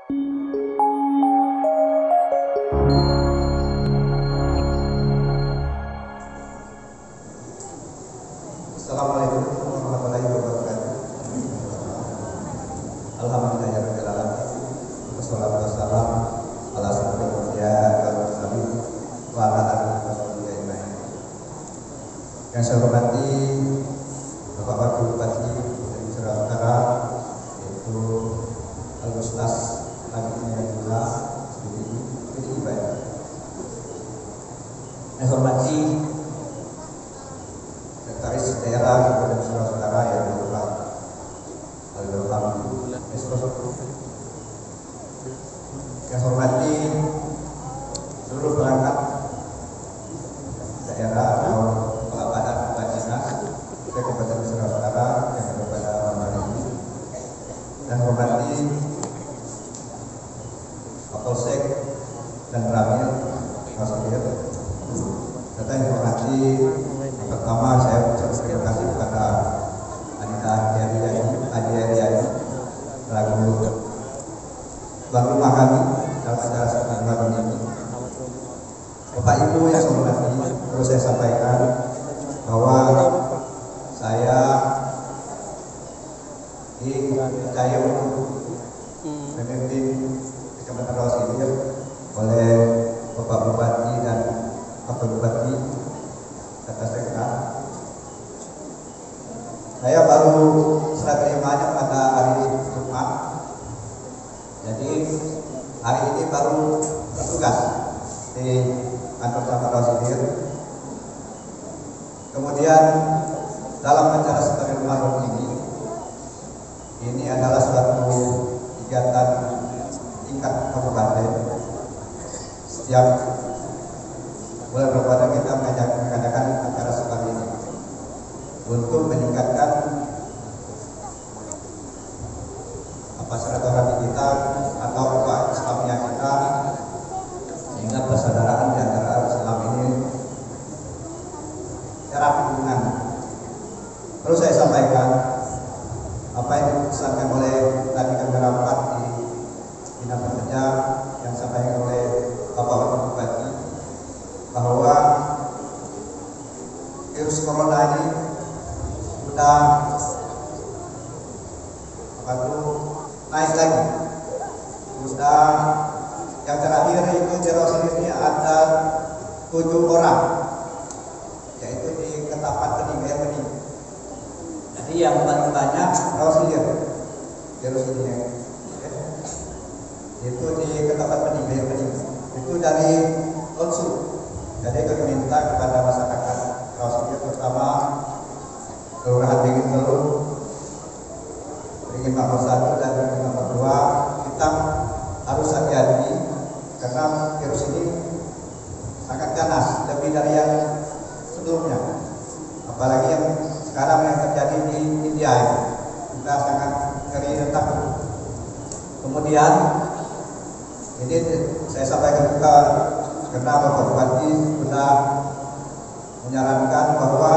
Assalamualaikum warahmatullahi wabarakatuh. Alhamdulillahirabbil alamin. Wassalatu wassalamu ala asyrofil anbiya wal mursalin wa ala alihi washabihi ajmain. Yang saya hormati Bapak Wakil Bupati dari Sumatera Utara, yaitu Al-Ustaz Al-Mu'minullah PDI. Yang hormati Sekretaris Daerah Kabupaten Sumatera Utara yang Bapak Al-Ilham Esroso. Yang saya hormati seluruh perangkat daerah atau kepala badan dinas Kabupaten Sumatera Utara yang ada pada malam ini. Yang saya hormati Kapolsek dan Ramil Nasir. Serta yang hormati pertama saya ucapkan terima kasih kepada Anita Adiari selaku tuan rumah kami dalam acara seminar ini. Bapak Ibu yang saya hormati, perlu saya sampaikan bahwa saya dipercaya untuk memimpin Kecamatan Rawasilir oleh Bapak Bupati dan Wakil Bupati kata Sekda. Saya baru serah terimanya pada hari Jumat, jadi hari ini baru bertugas di kantor cabang Rawasilir. Kemudian dalam acara Sekolah Malam ini adalah suatu kegiatan tingkat kabupaten. Setiap bulan Ramadan kita mengadakan acara seperti ini untuk meningkatkan silaturahmi kita atau Islamnya kita, sehingga persaudaraan di antara Islam ini erat hubungan. Terus saya sampaikan apa yang disampaikan oleh tadi kami rapat di Dinas Pekerja yang disampaikan oleh Bapak Wakil Bupati, bahwa virus corona ini sudah naik lagi. Sudah yang terakhir itu di Rawasilir ini ada 7 orang, yaitu di Ketapang Bening. Jadi yang paling banyak Rawasilir virus ini, itu di Ketapang Bening. Itu dari Konsul. Jadi kami minta kepada masyarakat Rawasilir, terutama Kelurahan Beringin Telur, Beringin Makmur 1 dan Beringin Makmur 2, kita harus hati-hati karena virus ini sangat ganas, lebih dari yang sebelumnya. Apalagi yang sekarang yang terjadi di India, kita sangat ngeri dan takut. Kemudian ini saya sampaikan juga karena Bapak Bupati sudah menyarankan bahwa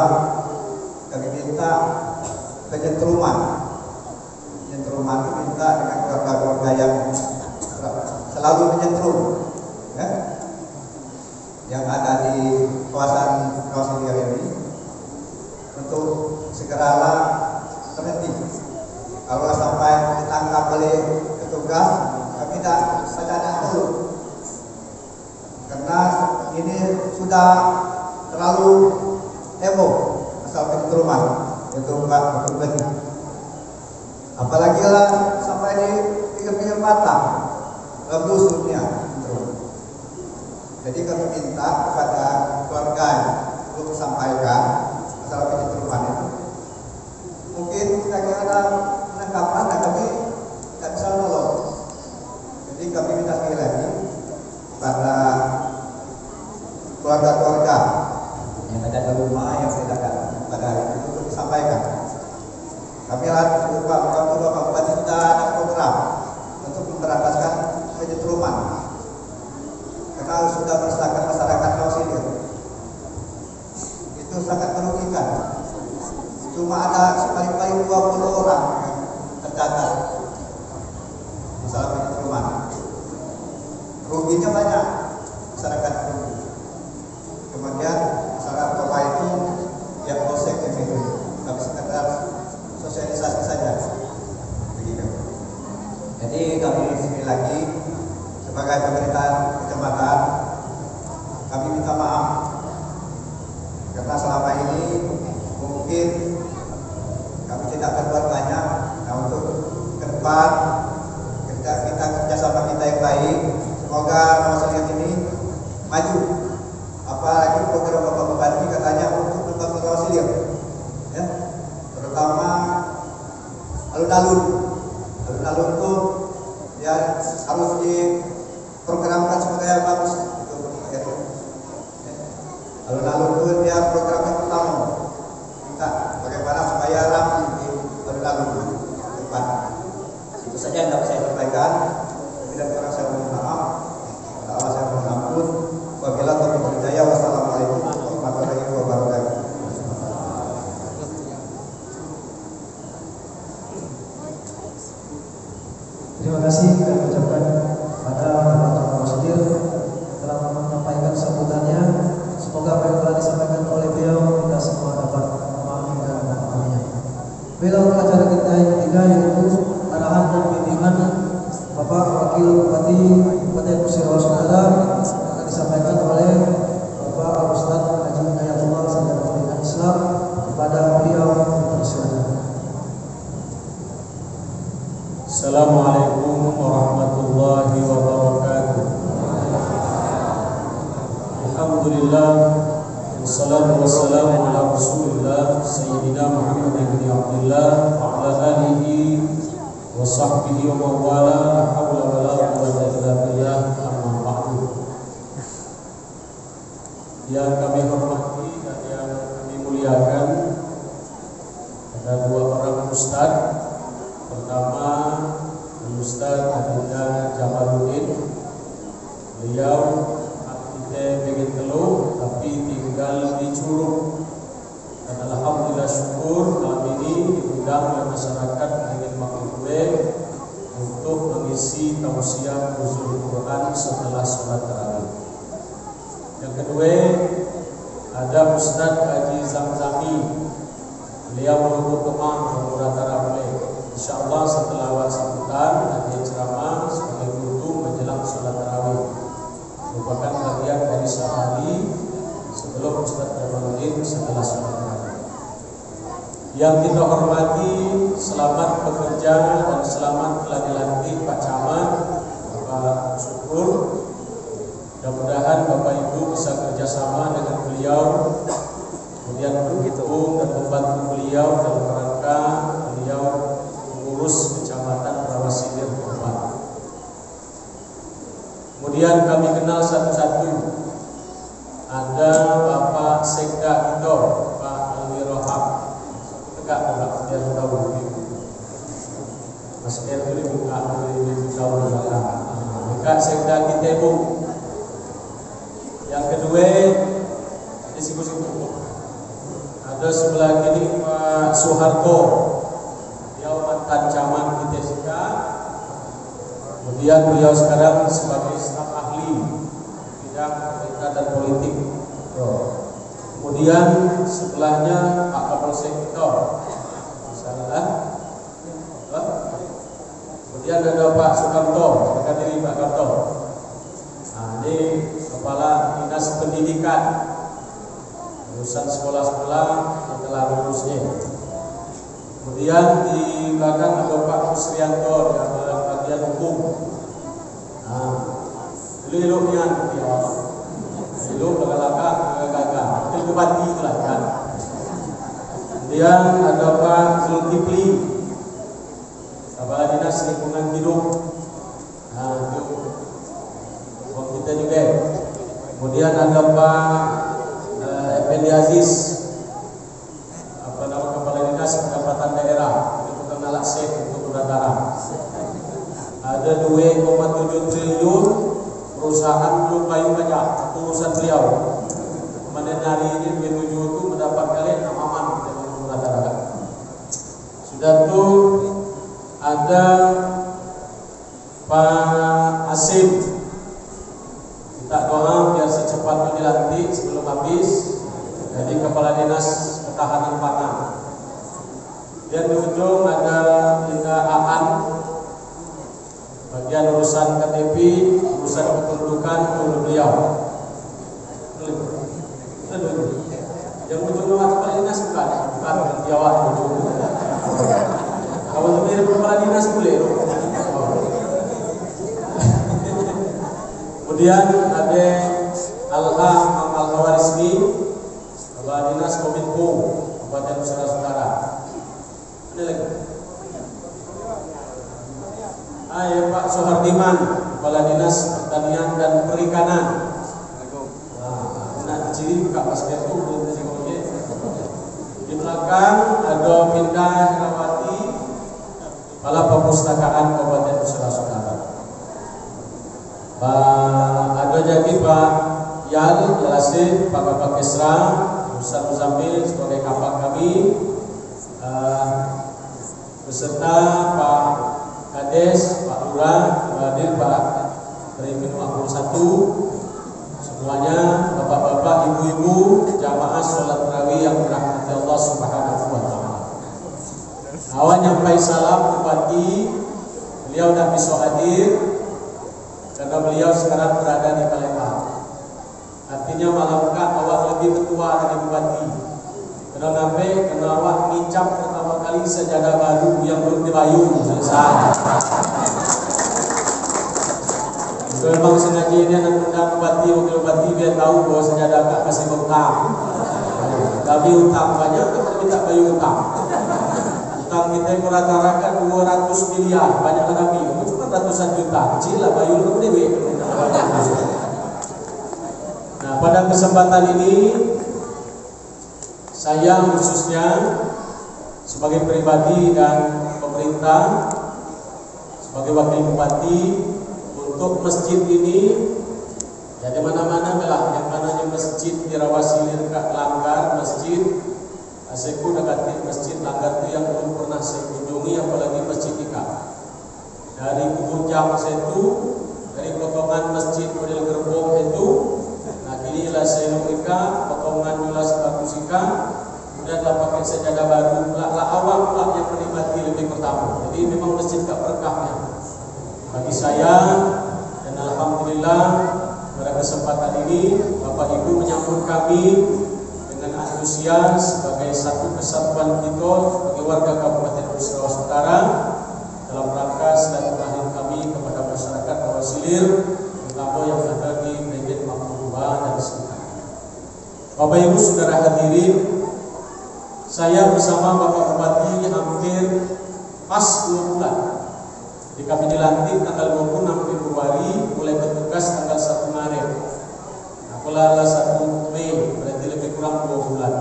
kami minta penyentruman itu minta dengan keluarga-keluarga yang selalu menyentrum, ya, yang ada di kawasan Rawasilir ini, untuk segeralah berhenti. Kalau sampai ditangkap oleh petugas, kami tidak sadar dulu, karena ini sudah terlalu heboh asal penyentruman itu Pak Bupati. Apalagi lah sampai di pinggir-pinggir batang dalam dusunnya. Jadi kami minta kepada keluarga untuk sampaikan masalah penyentruman itu. Mungkin kita ada penangkapan dan kami tidak bisa menolong. Jadi kami minta sekali lagi kepada keluarga-keluarga yang ada di rumah yang tidak ada pada hari itu untuk disampaikan. Kami Bapak Bupati sudah ada program untuk memberantaskan penyentruman karena sudah meresahkan masyarakat Rawasilir. Itu sangat merugikan. Cuma ada paling 20 orang yang terdata masalah penyentruman. ruginya banyak masyarakat Rugi. Kemudian masyarakat Bapak itu yang polsek itu tapi sekedar sosialisasi saja begitu. Jadi kami sekali lagi sebagai pemerintahan kecamatan kami minta maaf karena selama ini mungkin kami tidak berbuat banyak. Nah, untuk ke depan kerjasama kita yang baik, semoga nama Seliat ini maju. Apalagi program Bapak Bupati katanya untuk membangun Rawa Seliat, ya, terutama alun-alun itu ya harus diprogramkan supaya bagus. Alun-alun itu dia programnya pertama minta bagaimana supaya rapi di alun-alun depan. Itu saja yang dapat saya sampaikan. Bila kurang saya mohon maaf. Allah saya mohon ampun. Wabillahi taufiq wal hidayah. Wassalamualaikum warahmatullahi wabarakatuh. Terima kasih kami ucapkan pada Bapak Camat Masjid telah menyampaikan sambutannya. Semoga apa yang telah disampaikan oleh beliau kita semua dapat memahami dan memahaminya. Beliau acara kita yang ketiga yaitu arahan dan bimbingan Bapak Wakil Bupati Kabupaten Kusir Saudara akan disampaikan oleh Bapak Ustaz Haji Inayatullah Sarjana Pendidikan Islam kepada beliau. Silakan. Assalamualaikum warahmatullahi wabarakatuh. Alhamdulillah, wassalatu wassalamu ala Rasulillah Sayyidina Muhammad bin Abdullah wa ala alihi wa sahbihi wa mawala la hawla wa la quwwata illa billah amma ba'du. Yang kami hormati dan yang kami muliakan, ada dua orang ustaz. Pertama, Ustaz Adinda Jamaluddin. Beliau aktif pengen Telu tapi tinggal di Curug. Dan alhamdulillah syukur malam ini diundang oleh masyarakat dengan Makhlukwe untuk mengisi tausiah nuzul Quran setelah sholat tarawih. Yang kedua, ada Ustaz Haji Zamzami. Beliau menutup kemang Muratara Bule. InsyaAllah setelah sambutan nanti ceramah sebagai penutup menjelang sholat tarawih, merupakan bagian dari sehari sebelum Ustaz Jamaluddin setelah sholat tarawih. Yang kita hormati, selamat bekerja dan selamat telah dilantik Pak Camat, Bapak Syukur. Mudah-mudahan Bapak Ibu bisa kerjasama dengan beliau, kemudian mendukung dan membantu beliau dalam rangka beliau mengurus Kecamatan Rawa Seliat Keempat. Kemudian kami kenal satu-satu. Ada Bapak Sekda kita, Pak Alwi Rohab. Tegak Bapak, biar tahu. Mas Erwin buka lebih tahu belakang. Dekat Sekda kita Bu. Yang kedua, di siku-siku. Ada sebelah kiri Pak Soeharto. Mantan camat kita sekarang, kemudian beliau sekarang sebagai staf ahli bidang pemerintahan dan politik. Kemudian sebelahnya Pak Kapolsek kita, misalnya. Kemudian ada Pak Sukamto, dekat diri Pak Karto. Nah, ini kepala dinas pendidikan, urusan sekolah-sekolah yang telah lulusnya. Kemudian di belakang ada Pak Kusrianto di dalam bagian hukum. Nah, elok-eloknya dia. Elok belakang gagah. Itu bupati itulah kan. Kemudian ada Pak Zulkifli, Kepala Dinas Lingkungan Hidup. Nah, itu orang kita juga. Kemudian ada Pak Effendi Aziz, pendapatan daerah untuk alat sep untuk udara. Ada 2,7 triliun perusahaan belum bayar pajak urusan beliau. Kemudian hari ini 27 itu mendapat kalian amaman dengan udara. Sudah itu ada Pak Asim minta doa biar secepatnya dilantik sebelum habis jadi Kepala Dinas Ketahanan Pangan. Dan di ujung ada Linda Aan, bagian urusan KTP, urusan kependudukan untuk beliau. Yang ujung nama Kepala Dinas bukan Jawa ujung. Kalau untuk mirip Kepala Dinas boleh. Kemudian ada Alha Amal Hawarismi, Kepala Dinas Kominfo Kabupaten Nusa Tenggara. Ada lagi. Ya Pak Sohardiman, Kepala Dinas Pertanian dan Perikanan. Nah, ciri buka masker itu di belakang ada Pindah Herawati, Kepala Perpustakaan Kabupaten Nusa Tenggara. Ada jadi Pak Yal Yalasin, Pak Bapak Kesra, Ustaz Muzamil sebagai kapal kami, beserta Pak Kades, Pak Lurah, hadir Pak Terimin 51, semuanya bapak-bapak, ibu-ibu, jamaah sholat tarawih yang dirahmati Allah Subhanahu wa Ta'ala. Awal nyampai salam Bupati, beliau tidak bisa hadir karena beliau sekarang berada di Palembang. Artinya malam awak lebih ketua dari Bupati. Karena sampai karena awak ngicap pertama kali sejadah baru yang belum dibayung selesai. Memang sengaja ini anak undang Bupati, wakil Bupati biar tahu bahwa sejadah kak kasih utang. Kami utang banyak, tapi tak bayar utang. Utang kita merata-rata 200 miliar, banyak kami. Cuma ratusan juta, kecil lah bayar ke dewe. Nah, pada kesempatan ini saya khususnya sebagai pribadi dan pemerintah, sebagai wakil Bupati, untuk masjid ini ya di mana-mana lah, yang mananya masjid di Rawasilir Langgar, masjid Aseku dekat masjid Langgar itu yang belum pernah saya kunjungi, apalagi masjid Ika. Dari Kubunjang itu, dari potongan masjid model gerbong itu, nah kini lah saya Ika, potongan Julas Bagusika, kemudian lah pakai sejadah baru, lah awak lah yang menikmati lebih pertama. Jadi memang masjid tak berkahnya bagi saya. Dan alhamdulillah pada kesempatan ini Bapak Ibu menyambut kami dengan antusias sebagai satu kesatuan kita sebagai warga Kabupaten Nusa Tenggara dalam rangka silaturahim kami kepada masyarakat Rawasilir, terutama yang ada di Medan Mampuba dan sekitarnya. Bapak Ibu saudara hadirin, saya bersama Bapak Bupati hampir pas 2 bulan. Jadi kami dilantik tanggal 26 Februari, mulai bertugas tanggal 1 Maret. Nah, kalau 1 Mei, berarti lebih kurang 2 bulan.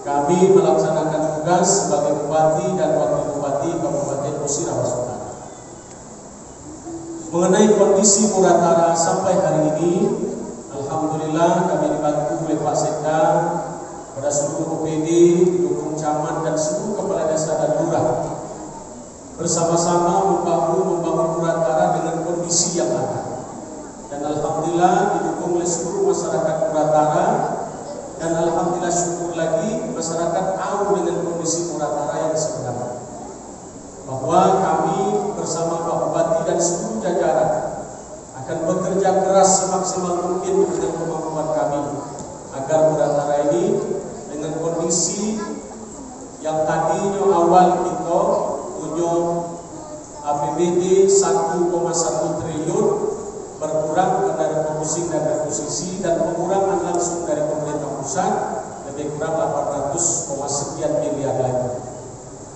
Kami melaksanakan tugas sebagai Bupati dan Wakil Bupati Kabupaten Nusa Tenggara. Mengenai kondisi Muratara sampai hari ini, alhamdulillah kami dibantu oleh Pak Sekda, pada seluruh OPD, dukung camat dan seluruh kepala desa dan lurah, bersama-sama membangun Muratara dengan kondisi yang ada. Dan alhamdulillah didukung oleh seluruh masyarakat Muratara, dan alhamdulillah syukur lagi masyarakat tahu dengan kondisi Muratara yang sebenarnya, bahwa kami bersama Pak Bupati dan seluruh jajaran akan bekerja keras semaksimal mungkin dengan kemampuan kami agar Muratara ini dengan kondisi yang tadinya awal kita punya APBD 1,1 triliun berkurang karena refocusing dan reposisi dan pengurangan langsung dari pemerintah pusat lebih kurang 800, sekian miliar lagi.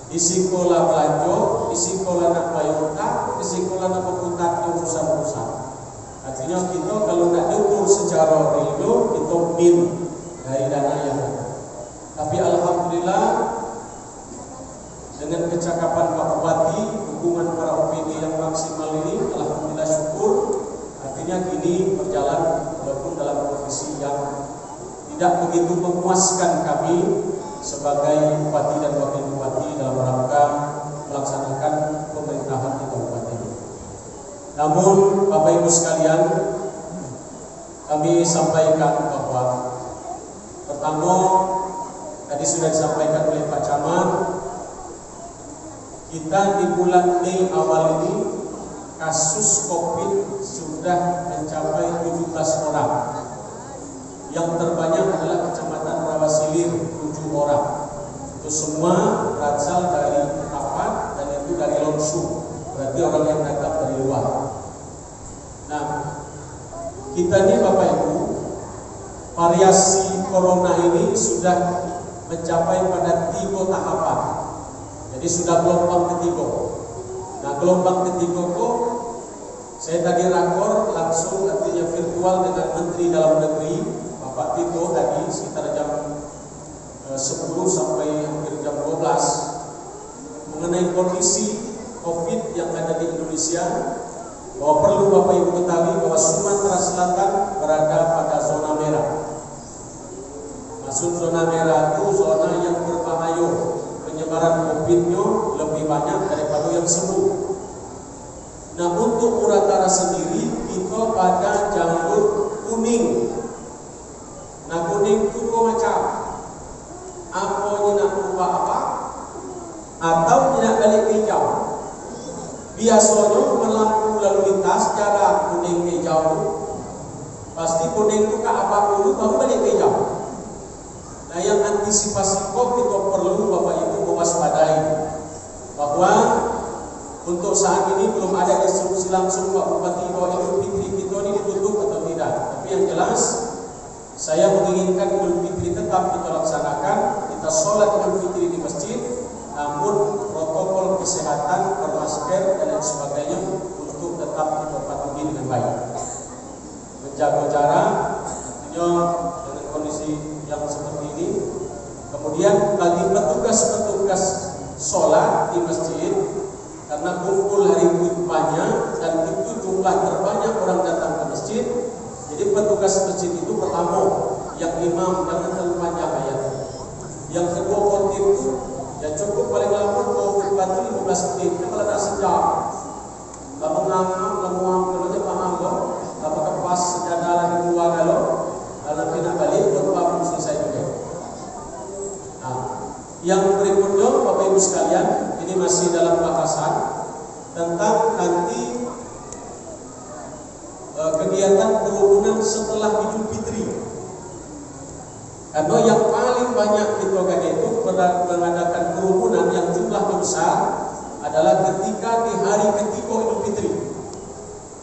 Di sekolah belanja, di sekolah nak bayar utang, di sekolah nak berputar urusan-urusan. Artinya kita kalau nak diukur secara real kita min dari dana yang ada. Tapi alhamdulillah dengan kecakapan Pak Bupati, dukungan para OPD yang maksimal ini, alhamdulillah syukur. Artinya kini berjalan walaupun dalam kondisi yang tidak begitu memuaskan kami sebagai Bupati dan Wakil Bupati dalam rangka melaksanakan pemerintahan di kabupaten ini. Namun Bapak Ibu sekalian, kami sampaikan bahwa pertama tadi sudah disampaikan oleh Pak Camat, kita di bulan Mei awal ini kasus COVID sudah mencapai 17 orang. Yang terbanyak adalah Kecamatan Rawasilir 7 orang. Itu semua berasal dari Tapat dan itu dari Longsu. Berarti orang yang datang dari luar. Nah, kita ini Bapak Ibu, variasi corona ini sudah mencapai pada 3 tahapan. Jadi sudah gelombang ketiga. Nah, gelombang ketiga kok saya tadi rakor langsung artinya virtual dengan Menteri Dalam Negeri Bapak Tito tadi sekitar jam 10 sampai hampir jam 12 mengenai kondisi COVID yang ada di Indonesia, bahwa perlu Bapak Ibu ketahui bahwa Sumatera Selatan berada pada zona merah. Maksud zona merah itu zona yang berbahaya, penyebaran COVID-nya lebih banyak daripada yang sembuh. Nah, untuk Muratara sendiri kita pada jalur kuning. Nah, kuning itu macam apa nak berubah apa atau tidak balik ke hijau. Biasanya berlaku lalu lintas cara kuning ke hijau, pasti kuning itu ke apa dulu baru balik ke hijau. Nah, yang antisipasi COVID kita perlu Bapak Ibu mewaspadai bahwa untuk saat ini belum ada instruksi langsung Pak Bupati bahwa Idul Fitri kita ini ditutup atau tidak. Tapi yang jelas saya menginginkan Idul Fitri tetap kita laksanakan, kita sholat Idul Fitri di masjid, namun protokol kesehatan, bermasker dan lain sebagainya untuk tetap kita patuhi dengan baik. Menjaga jarak, artinya dengan kondisi yang seperti ini. Kemudian bagi petugas-petugas sholat di masjid, karena kumpul hari itu banyak dan itu jumlah terbanyak orang datang ke masjid, jadi petugas masjid itu pertama yang imam jangan terlalu panjang ayat. Yang kedua khotib itu ya cukup paling lama 20 15 menit. Kalau tak sejam, kalau ngam kalau dia paham loh, apakah pas sejadah lagi dua kalau tidak balik baru selesai juga. Nah, yang berikutnya Bapak Ibu sekalian, ini masih dalam bahasan tentang nanti kegiatan kerumunan setelah Idul Fitri. Karena yang paling banyak kita itu mengadakan kerumunan yang jumlahnya besar adalah ketika di hari ketiga Idul Fitri.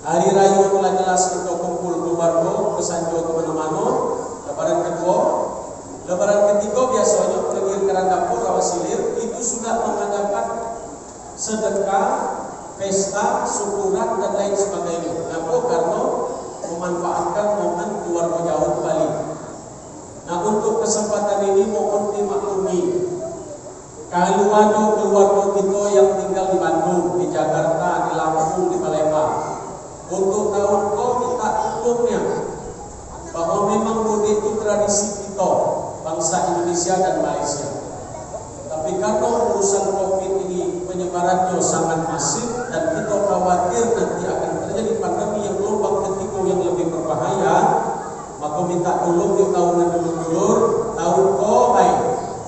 Hari raya telah jelas kita kumpul keluarga, kesanjo kemana-mana. Lebaran kedua, lebaran ketiga biasanya pergi ke Dapur Rawasilir itu sudah mengadakan sedekah, pesta, syukuran dan lain sebagainya. Kenapa? Karena memanfaatkan momen keluarga jauh kembali. Nah, untuk kesempatan ini mohon dimaklumi kalau ada keluarga kita yang tinggal di Bandung, di Jakarta, di Lampung, di Palembang, untuk tahun kau minta tolongnya bahwa memang mudik itu tradisi kita bangsa Indonesia dan Malaysia. Tapi karena urusan COVID ini penyebarannya sangat masif dan kita khawatir nanti akan terjadi pandemi yang gelombang ketiga yang lebih berbahaya, maka minta tolong di tahunan dulur-dulur, tahun kau baik,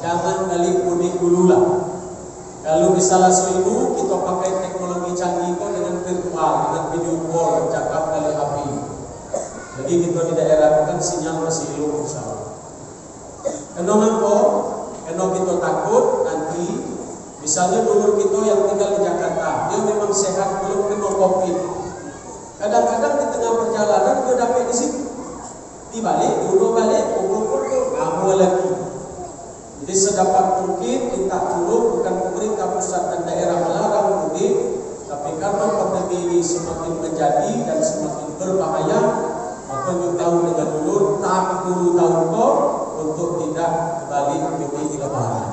jangan balik mudik dulu lah. Kalau misalnya itu kita pakai teknologi canggih kok dengan virtual, dengan video call, cakap kali HP. Jadi kita di daerah itu kan sinyal masih low insya. Kenapa? Karena kita takut nanti misalnya dulur kita yang tinggal di Jakarta, dia memang sehat belum kena COVID. Kadang-kadang di tengah perjalanan dia dapat di situ. Dibalik, dulu balik, kumpul-kumpul, ngambil lagi. Jadi sedapat mungkin minta tolong bukan pemerintah pusat dan daerah melarang mudik, tapi karena pandemi ini semakin menjadi dan semakin berbahaya, maka kita tahu dengan dulu tak dulu tahun kau untuk tidak balik mudik lebaran.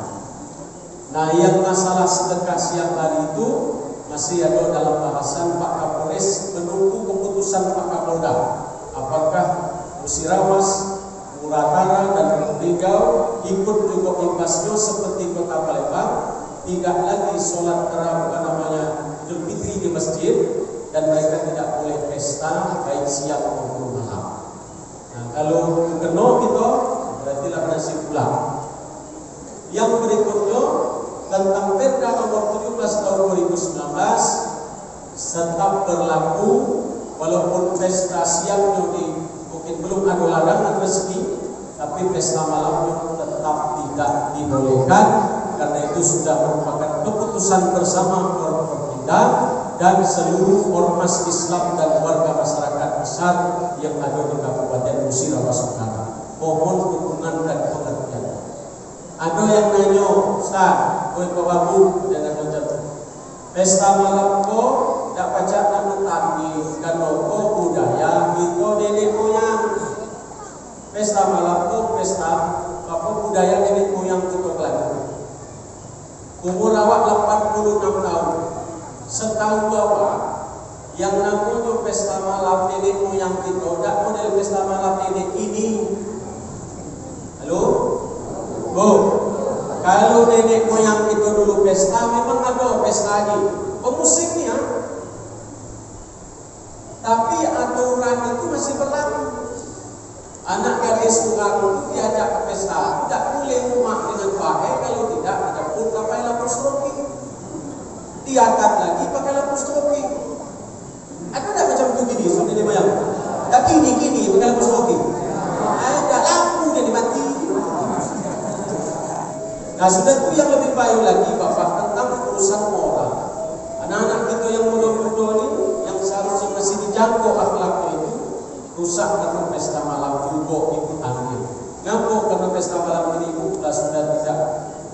Nah, yang masalah sedekah siang hari itu masih ada dalam bahasan Pak Kapolres, menunggu keputusan Pak Kapolda. Apakah Musirawas, Muratara dan Ringgau ikut juga imbasnya seperti Kota Palembang, tidak lagi sholat Idul Fitri di masjid dan mereka tidak boleh pesta baik siang maupun malam. tetap berlaku walaupun pesta siangnya mungkin belum ada larangan resmi, tapi pesta malamnya tetap tidak dibolehkan karena itu sudah merupakan keputusan bersama Forkopimda dan seluruh ormas Islam dan warga masyarakat besar yang ada di Kabupaten Musirawas Utara. Mohon dukungan dan pengertian. Ada yang nanya, Ustaz, Bapak dengan ucap pesta malam ko tak baca nama tadi kan ko budaya itu nenek moyang. Pesta malam ko pesta apa budaya nenek moyang kita lagi. Umur awak 86 tahun. Setahu bapak yang namanya pesta malam nenek moyang kita tak model pesta malam nenek ini. Halo? Oh. Kalau nenek moyang itu dulu pesta, memang ada pesta ini. Musiknya, tapi aturan itu masih berlaku. Anak gadis orang itu diajak ke pesta, tidak boleh rumah dengan pakai, kalau tidak pun pakai lampu stroki. Diatat lagi pakai lampu stroki. Ada tak macam itu gini, sudah nenek moyang? Tak gini pakai lampu stroki. Ada lampu yang dimati. Nah sudah itu yang lebih baik lagi Bapak tentang urusan moral. Anak-anak kita yang muda-muda ini yang seharusnya masih dijangkau akhlaknya itu rusak karena pesta malam juga ikut angin. Ngapa? Karena pesta malam ini sudah tidak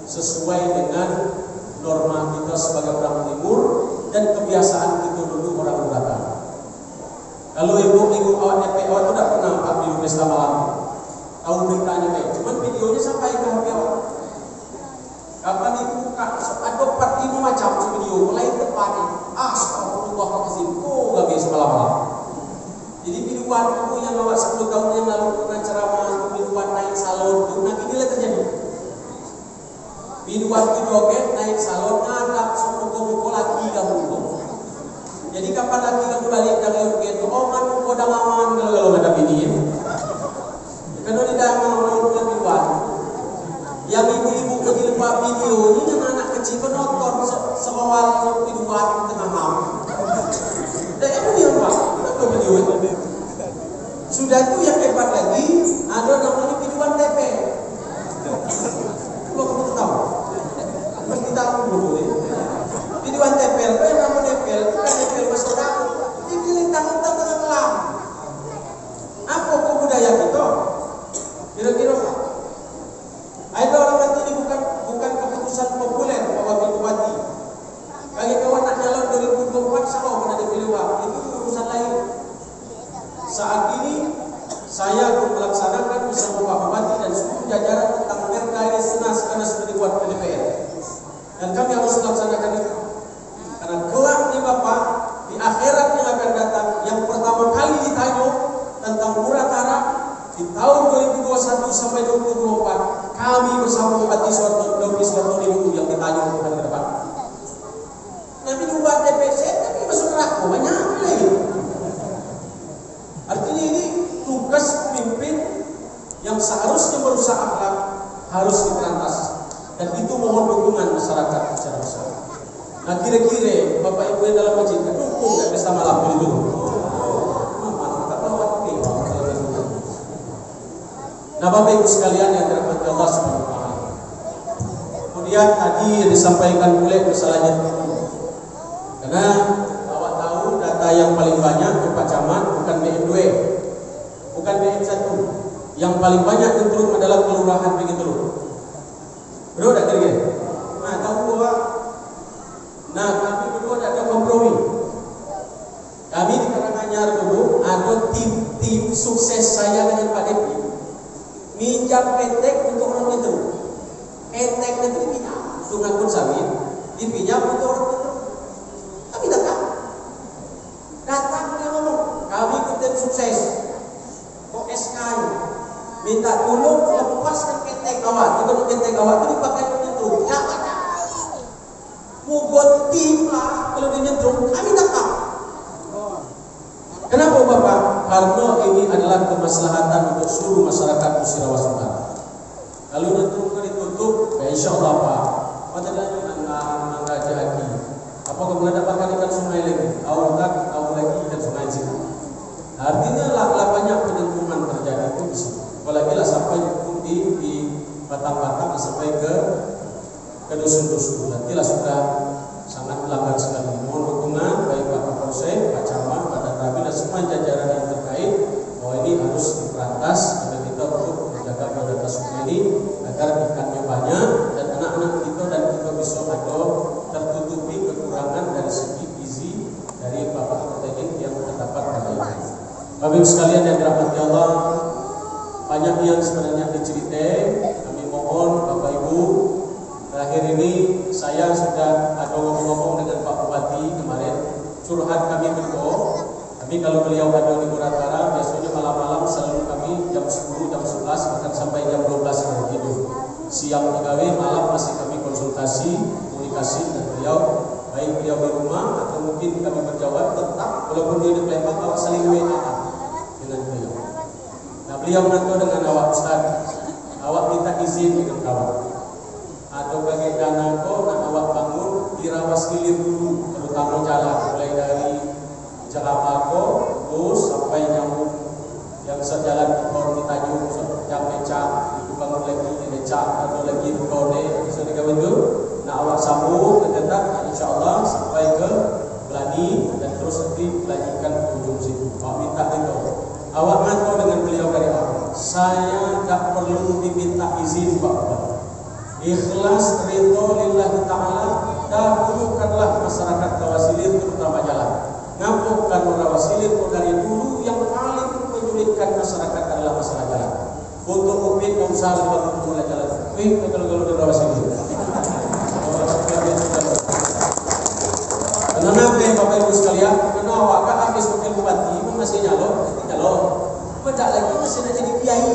sesuai dengan norma kita sebagai orang timur dan kebiasaan kita dulu orang Batak. Kalau ibu awak DP awak itu tidak pernah ambil pesta malam. Tahu beritanya baik, cuman videonya sampai ke HP awak. Kapan itu ada 45 macam video mulai depannya astagfirullahaladzim gak bisa malam-malam. Jadi videoan itu yang lewat 10 tahun yang lalu pernah ceramah videoan naik salon itu, nah inilah terjadi videoan itu joget naik salon ngadap semua lagi kamu. Jadi kapan lagi kamu balik dari joget man kodang aman kalau ada ini karena tidak mau videoan yang ibu-ibu kejilbab video ini anak kecil penonton semawal videoan tengah malam. Dan itu dia Pak, itu video itu. Sudah itu yang hebat lagi ada namanya videoan TP. Coba kamu tahu? Pasti tahu dulu ya. Videoan TP, apa yang namanya TP? Itu kan TP masuk tahu. Dipilih tanggung tengah malam. Apa budaya kita? Kira-kira Pak? Ada orang mati ini bukan keputusan populer Pak Wakil Bupati. Bagi kawan nak nyalon 2024 sama pada dipilih Pak. Itu urusan lain. Saat ini saya melaksanakan bersama Pak Bupati dan seluruh jajaran tentang perda ini karena sudah dibuat oleh DPR. Dan kami harus melaksanakan itu. Karena kelak nih Bapak di akhirat yang akan datang yang pertama kali ditanya tentang muratara di tahun 2021 sampai 2024 kami bersama Bupati Dopi Suwarto itu yang ditanya ke depan. Nabi buat DPC tapi masuk neraka banyak lagi. Artinya ini tugas pemimpin yang seharusnya merusak akhlak harus diberantas dan itu mohon dukungan masyarakat secara besar. Nah kira-kira Bapak Ibu yang dalam masjid dukung dan pesta malam itu. Nah Bapak Ibu sekalian yang dirahmati Allah Subhanahu wa taala. Kemudian tadi disampaikan oleh selanjutnya. Karena awak tahu data yang paling banyak di Pak Camat bukan BM2, bukan BM1. Yang paling banyak tentu adalah kelurahan begitu. Bro, tak kira. Nah, tahu bahwa kami berdua ada kompromi. Kami di Karanganyar dulu ada tim sukses saya dengan Pak Depi. Minjam etek untuk orang itu. Etek itu dipinjam untuk ngakun sawit, dipinjam untuk orang itu. Tapi datang dia ngomong, kami tim sukses. Kok SK minta tolong lepaskan etek awak. Kalau etek awak itu dipakai untuk nyetrum. Ya ada. Mugot tim lah kalau dia nyetrum. Kami datang. Kenapa Bapak? Karena ini adalah kemaslahatan untuk seluruh masyarakat Musirawas Utara. Kalau nyetrum ditutup, ya insya Allah Pak. Padahal angga jaki. Apakah mulai dapatkan ikan sungai lagi? Tahu lagi ikan sungai di situ. Artinya lah banyak penentuman terjadi itu di situ. Apalagi lah sampai di batang-batang sampai ke dusun-dusun. Nantilah sudah sangat melanggar sekali. Mohon dukungan baik Pak Kapolsek, Pak Camat, Pak Danramil dan semua jajaran yang terkait bahwa ini harus diperantas agar kita untuk menjaga biodata sungai ini agar ikannya banyak dan anak-anak kita dan kita bisa ada tertutupi kekurangan dari segi gizi dari paparan protein yang terdapat pada ikan. Bapak Ibu sekalian yang dirahmati Allah, banyak yang sebenarnya diceritai. Kami mohon Bapak Ibu, terakhir ini saya sudah ada ngomong-ngomong dengan Pak Bupati kemarin, curhat kami berdua. Tapi kalau beliau ada di Muratara, biasanya malam-malam selalu kami jam 10, jam 11, bahkan sampai jam 12 baru tidur. Siang pegawai, malam masih kami konsultasi, komunikasi dengan beliau, baik beliau di rumah atau mungkin kami berjawab tetap walaupun dia di Palembang, awak saling WA dengan beliau. Nah, beliau menantu dengan awak, Ustaz, awak minta izin dengan kawan. Atau bagi dana kau nak awak bangun dirawas hilir dulu, terutama jalan mulai dari Jakarta terus sampai nyambung yang sejalan di Tanjung jam becak itu bangun lagi di becak atau lagi di Kode bisa digawendu. Nah, awak sambung ke tetap insyaallah sampai ke Belani dan terus nanti dilanjutkan ke ujung situ. Awak minta itu. Awak ngaku dengan beliau dari awal. Saya tak perlu diminta izin Pak Bupati. Ikhlas ridho lillahi ta'ala, dahulukanlah masyarakat Rawasilir terutama jalan. Ngapukan Rawasilir dari dulu yang paling menyulitkan masyarakat adalah masalah jalan. Untuk upik yang usaha dibangun mulai jalan. Kalau di Rawasilir. Kenapa Bapak Ibu sekalian? Karena awak kan habis wakil bupati masih nyalon. Bedak lagi masih nak jadi kiai.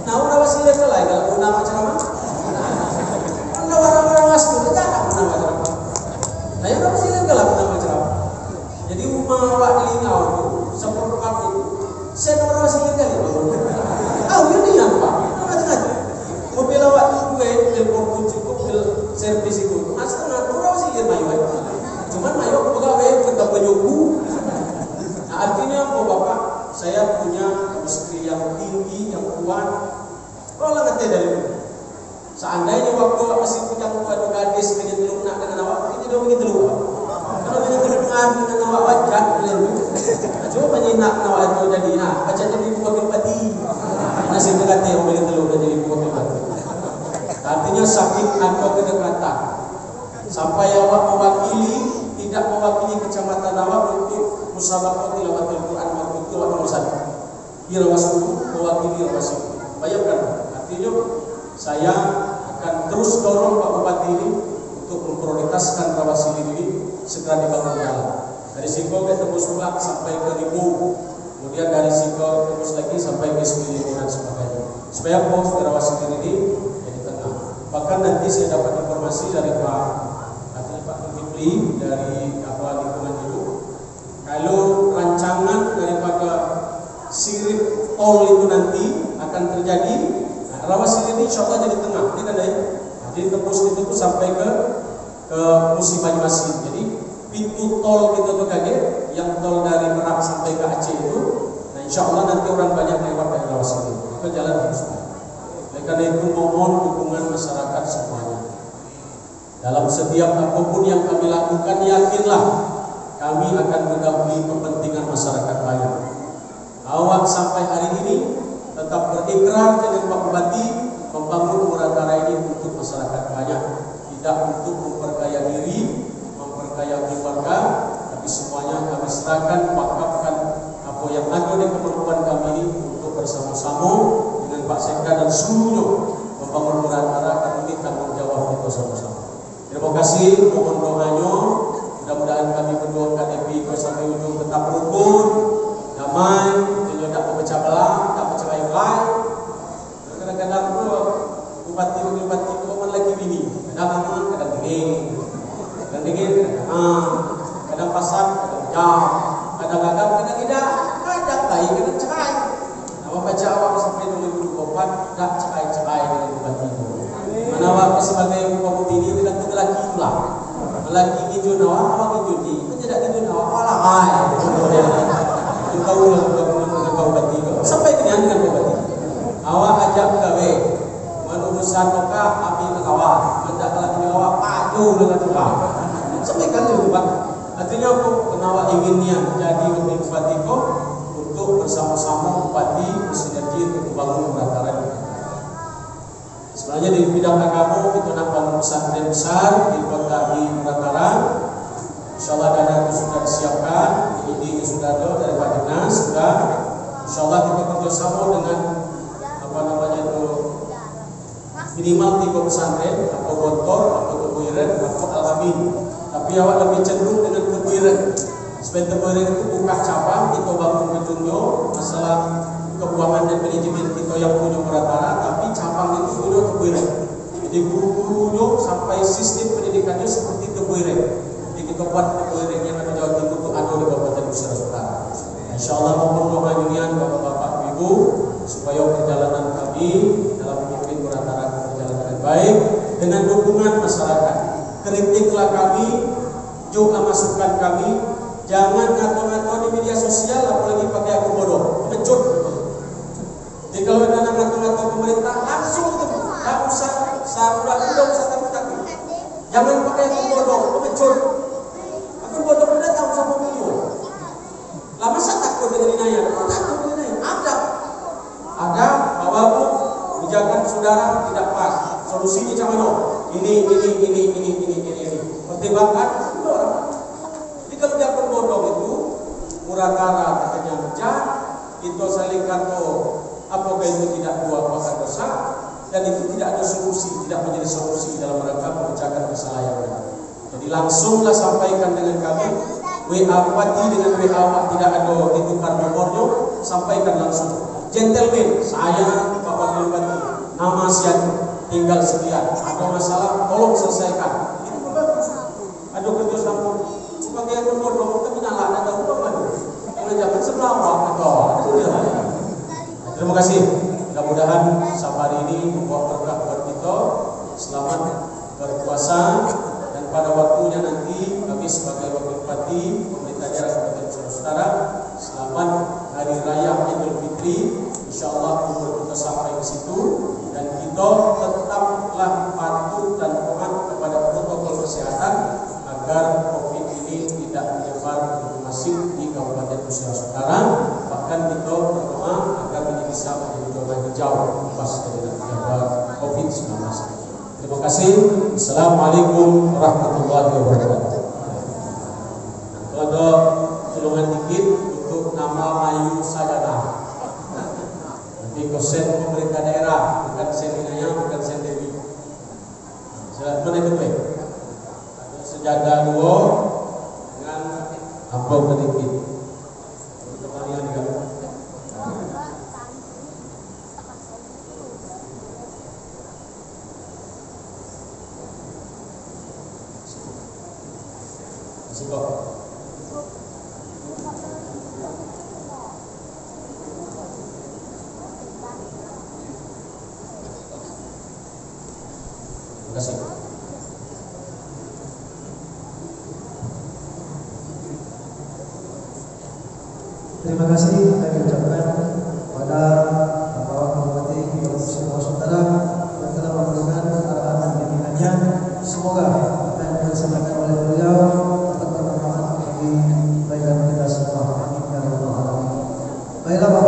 Nah, Rawasilir lah kalau guna macam-macam. Orang-orang asli itu tak pernah macam-macam. Nah, yang apa sih yang gelap pernah macam-macam. Jadi rumah awak di Lingau itu seperempat itu saya orang asli kali bangun. Ini yang apa? Macam-macam. Mobil awak itu mobil portu cukup, mobil servis itu. Setengah orang asli mayu. Cuman mayu pegawai tetap penyuku. Nah, artinya apa Bapak? Saya punya chemistry yang tinggi, yang kuat. Kalau ngerti dari itu. Seandainya waktu awak masih punya waktu gadis pengen teluk nak dengan awak, ini dia pengen teluk. Kalau pengen teluk dengan awak wajah, coba menyinak awak itu jadi baca jadi wakil bupati. Nasib berkati awak pengen teluk jadi wakil bupati. Artinya sakit atau kedekatan. Sampai awak mewakili, tidak mewakili kecamatan awak untuk musabaqah tilawatil Quran waktu itu awak nomor 1. Di Rawasulu mewakili Rawasulu. Bayangkan, artinya saya akan terus dorong Pak Bupati ini untuk memprioritaskan Rawasilir ini segera dibangun jalan. Dari Singkong ke tembus Ulak sampai ke Limu, kemudian dari Singkong tembus lagi sampai ke Sembilan dan sebagainya. Supaya pos Rawasilir ini jadi tengah. Bahkan nanti saya dapat informasi dari Pak Zulkifli dari Kepala Lingkungan Hidup, kalau rancangan daripada sirip tol itu nanti akan terjadi. Rawasilir ini insya Allah jadi tengah, ini kan ya. Jadi tembus itu sampai ke Musi Banyuasin. Jadi pintu tol kita tuh kaget, yang tol dari Merak sampai ke Aceh itu. Nah, insya Allah nanti orang banyak lewat dari Rawasilir. Itu jalan harus. Oleh karena itu mohon dukungan masyarakat semuanya. Dalam setiap apapun yang kami lakukan, yakinlah kami akan mendahului kepentingan masyarakat banyak. Awak sampai hari ini tetap berikrar dengan Pak Bupati membangun Muratara ini untuk masyarakat banyak, tidak untuk memperkaya diri, memperkaya keluarga, tapi semuanya kami serahkan, wakafkan apa yang ada di kemampuan kami ini untuk bersama-sama dengan Pak Sekda dan seluruhnya membangun Muratara, karena ini tanggung jawab kita sama-sama. Terima kasih, mohon doanya, mudah-mudahan kami berdua KDP sampai ujung tetap rukun, damai, tidak memecah belah, tak bercerai-berai. Kadang-kadang bupati itu kan lagi bini, kadang dingin, kadang pasang, kadang jam, kadang-kadang tidak, kadang baik, kadang cerai. Nama baca awak sampai 2024 tak cerai-cerai dengan bupati itu. Mana awak sebagai bupati ini tidak lelaki itulah, lelaki ini tujuh nawa awak tujuh menjadi tujuh nawa malah ay kau kau bati sampai dengan kau bati awak ajak gawe manusia toka api kawan mendak lagi awak paju dengan tukang sampai kan itu Pak. Artinya aku kenapa inginnya menjadi lebih fatiko untuk bersama-sama bupati bersinergi untuk membangun perataran. Sebenarnya di bidang agama itu nak bangun pesantren besar di kota di Perataran. Insyaallah dana itu sudah disiapkan, ini sudah ada dari Pak Dinas sudah. Insyaallah kita kerjasama dengan apa namanya itu minimal 3 pesantren atau Gontor atau Tebuiren atau Al-Amin. Tapi awak lebih cenderung dengan Tebuiren. Supaya Tebuiren itu buka cabang, kita bangun gedungnya, masalah keuangan dan manajemen kita yang punya Perantara, tapi cabang itu punya Tebuiren. Jadi guru-gurunya sampai sistem pendidikannya seperti Tebuiren. Jadi kita buat Tebuiren yang ada Jawa Timur itu ada di Kabupaten Nusantara Utara. Insyaallah mohon doa unian Bapak-bapak Ibu supaya perjalanan kami dalam memimpin Perantara berjalan dengan baik dengan dukungan masyarakat. Kritiklah kami, juga masukan kami. Jangan ngato-ngato di media sosial, apalagi pakai akun bodoh, mencut. Jadi kalau ada ngato-ngato pemerintah, langsung itu, tak usah takut. Jangan pakai akun bodoh, mencut. Akun bodoh udah tahu sama video. Lah masa takut dengan inaya? Takut dengan inaya. Ada, bawa bu, kebijakan saudara tidak pas. Solusinya macam mana? Ini. Pertimbangkan, jadi kalau dia berbodong itu, Muratara katanya pecah, itu saling kata, apakah itu tidak dua pasal dosa, dan itu tidak ada solusi, tidak menjadi solusi dalam rangka memecahkan kesalahan. Jadi langsunglah sampaikan dengan kami, WA Bupati dengan WA Wak tidak ada ditukar nomornya, sampaikan langsung. Gentleman, saya Pak Wakil Bupati, nama siapa, tinggal sekian, ada masalah, tolong selesaikan. Ada kerja sama sebagai akun bodoh kita menyala ada tahu kan kalau jangan sebelah atau terima kasih. Mudah-mudahan safari ini membawa berkah buat kita, selamat berpuasa, dan pada waktunya nanti kami sebagai wakil bupati pemerintah daerah Kabupaten Nusantara Utara selamat hari raya Idul Fitri. Insyaallah umur kita sampai ke situ dan kita tetaplah patuh dan taat kepada protokol kesehatan agar COVID ini tidak menyebar begitu masif di Kabupaten Nusantara Utara. Bahkan kita berdoa agar ini bisa menjadi zona hijau lepas dari COVID-19. Terima kasih. Assalamualaikum warahmatullahi wabarakatuh. Kalau ada tolongan dikit untuk nama Mayu Sajana. Nanti kosen pemerintah daerah, bukan sen Inaya, bukan sen Dewi. Silakan itu baik. Sejadah 2 dengan amplop sedikit untuk kalian juga. Terima kasih. Terima kasih kami ucapkan kepada Bapak Wakil Bupati Kabupaten Nusantara Utara yang telah memberikan arahan dan bimbingannya. Semoga apa yang disampaikan oleh beliau dapat bermanfaat bagi kebaikan kita semua. Amin ya rabbal alamin. Baiklah.